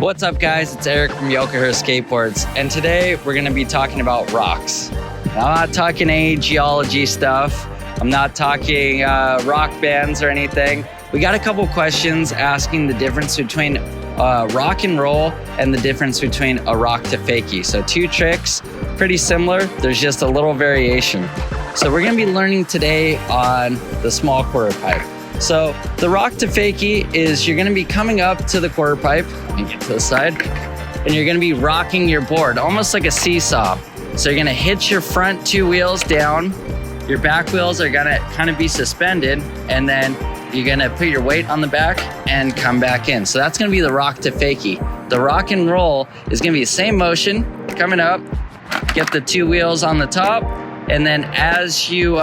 What's up guys, it's Eric from Yokohama Skateboards, and today we're going to be talking about rocks. Now, I'm not talking any geology stuff, I'm not talking rock bands or anything. We got a couple questions asking the difference between rock and roll and the difference between a rock to fakie. So two tricks, pretty similar, there's just a little variation. So we're going to be learning today on the small quarter pipe. So the rock to fakie is you're going to be coming up to the quarter pipe, let me get to the side, and you're going to be rocking your board almost like a seesaw. So you're going to hitch your front two wheels down, your back wheels are going to kind of be suspended, and then you're going to put your weight on the back and come back in. So that's going to be the rock to fakie. The rock and roll is going to be the same motion, coming up, get the two wheels on the top, and then as you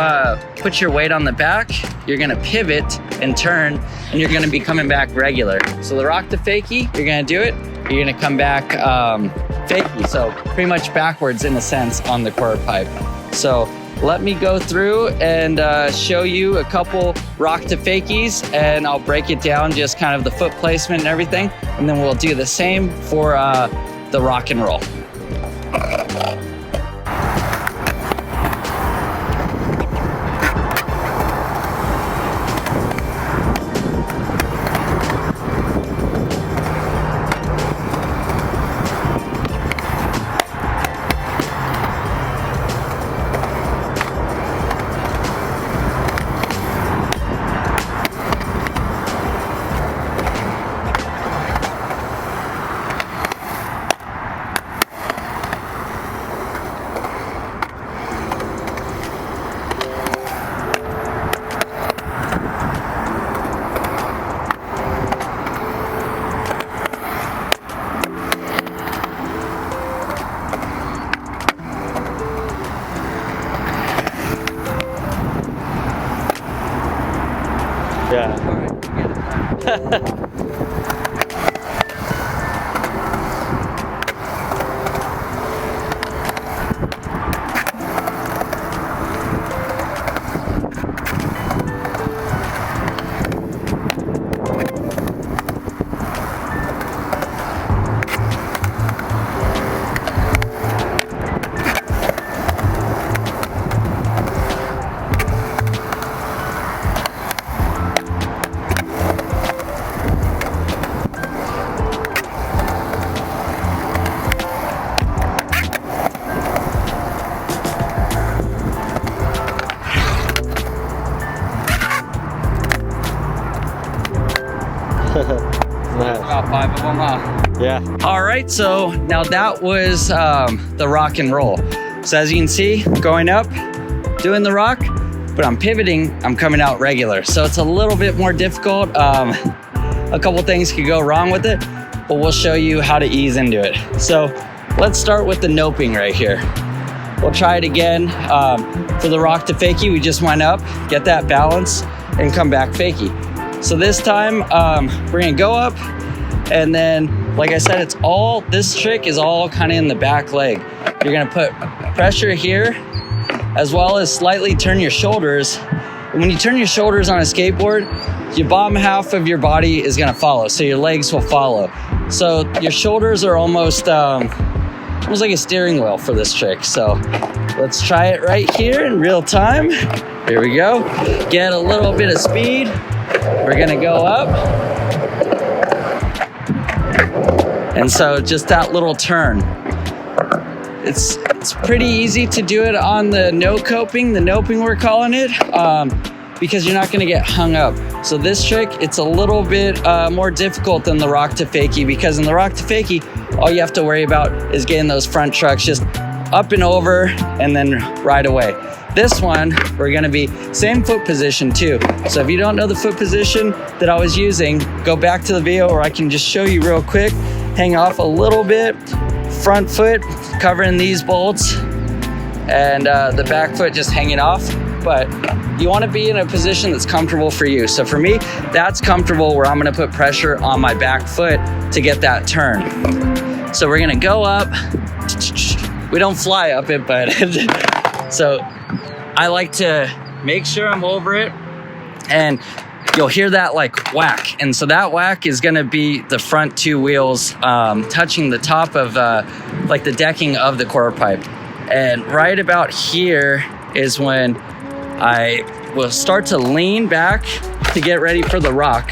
put your weight on the back, you're gonna pivot and turn, and you're gonna be coming back regular. So the rock to fakie, you're gonna do it, you're gonna come back fakie. So pretty much backwards in a sense on the quarter pipe. So let me go through and show you a couple rock to fakies, and I'll break it down, just kind of the foot placement and everything. And then we'll do the same for the rock and roll. Yeah. Nice. About 5 of them, huh? Yeah. All right, so now that was the rock and roll. So as you can see, going up, doing the rock, but I'm pivoting, I'm coming out regular. So it's a little bit more difficult. A couple things could go wrong with it, but we'll show you how to ease into it. So let's start with the noping right here. We'll try it again. For the rock to fakie, we just went up, get that balance, and come back fakie. So this time, we're gonna go up, and then, like I said, this trick is all kind of in the back leg. You're gonna put pressure here, as well as slightly turn your shoulders. And when you turn your shoulders on a skateboard, your bottom half of your body is gonna follow, so your legs will follow. So your shoulders are almost like a steering wheel for this trick. So let's try it right here in real time. Here we go. Get a little bit of speed. We're gonna go up. And so just that little turn. It's pretty easy to do it on the no-coping, the noping we're calling it, because you're not gonna get hung up. So this trick, it's a little bit more difficult than the rock to fakie, because in the rock to fakie, all you have to worry about is getting those front trucks just up and over and then right away. This one, we're gonna be same foot position too. So if you don't know the foot position that I was using, go back to the video, or I can just show you real quick. Hang off a little bit, front foot covering these bolts, and the back foot just hanging off. But you wanna be in a position that's comfortable for you. So for me, that's comfortable where I'm gonna put pressure on my back foot to get that turn. So we're gonna go up. We don't fly up it, but so I like to make sure I'm over it and you'll hear that like whack. And so that whack is gonna be the front two wheels touching the top of like the decking of the quarter pipe. And right about here is when I will start to lean back to get ready for the rock.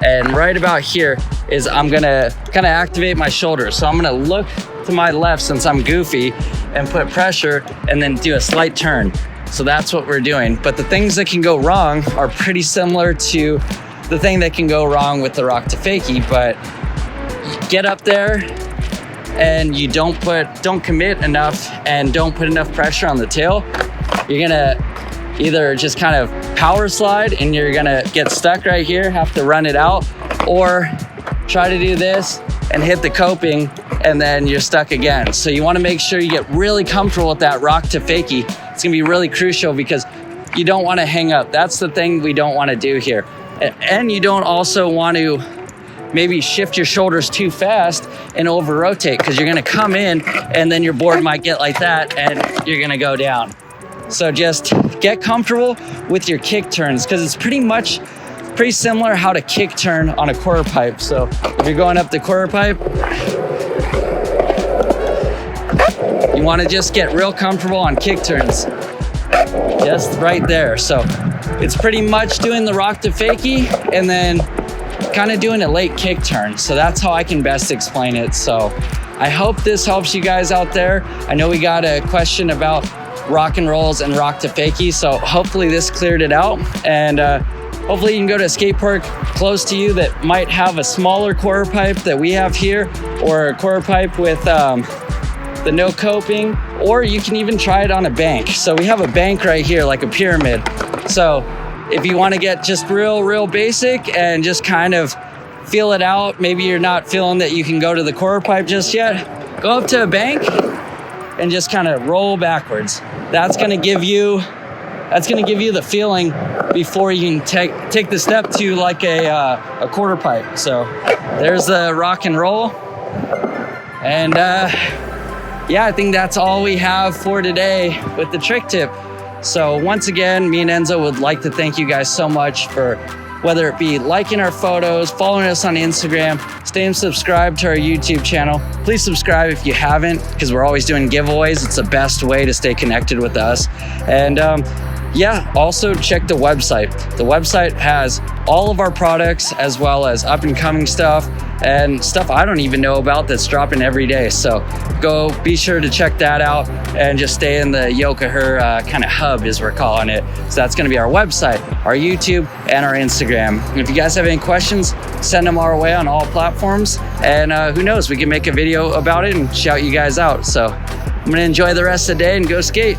And right about here is I'm gonna kind of activate my shoulders. So I'm gonna look to my left since I'm goofy and put pressure and then do a slight turn. So that's what we're doing. But the things that can go wrong are pretty similar to the thing that can go wrong with the rock to fakie. But get up there and you don't commit enough and don't put enough pressure on the tail. You're gonna either just kind of power slide and you're gonna get stuck right here, have to run it out, or try to do this and hit the coping and then you're stuck again. So you wanna make sure you get really comfortable with that rock to fakie. It's gonna be really crucial because you don't wanna hang up. That's the thing we don't wanna do here. And you don't also want to maybe shift your shoulders too fast and over rotate because you're gonna come in and then your board might get like that and you're gonna go down. So just get comfortable with your kick turns because it's pretty similar how to kick turn on a quarter pipe. So if you're going up the quarter pipe, you want to just get real comfortable on kick turns. Just right there. So it's pretty much doing the rock to fakie and then kind of doing a late kick turn. So that's how I can best explain it. So I hope this helps you guys out there. I know we got a question about rock and rolls and rock to fakie. So hopefully this cleared it out. And hopefully you can go to a skate park close to you that might have a smaller quarter pipe that we have here, or a quarter pipe with the no coping, or you can even try it on a bank. So we have a bank right here, like a pyramid. So if you want to get just real basic and just kind of feel it out, maybe you're not feeling that you can go to the quarter pipe just yet, go up to a bank and just kind of roll backwards. That's gonna give you the feeling before you can take the step to like a quarter pipe. So there's the rock and roll. And yeah, I think that's all we have for today with the trick tip. So once again, me and Enzo would like to thank you guys so much for whether it be liking our photos, following us on Instagram, staying subscribed to our YouTube channel. Please subscribe if you haven't, because we're always doing giveaways. It's the best way to stay connected with us. And yeah, also check the website. The website has all of our products as well as up and coming stuff and stuff I don't even know about that's dropping every day. So go be sure to check that out and just stay in the Yoka-Her kind of hub as we're calling it. So that's gonna be our website, our YouTube, and our Instagram. And if you guys have any questions, send them our way on all platforms. And who knows, we can make a video about it and shout you guys out. So I'm gonna enjoy the rest of the day and go skate.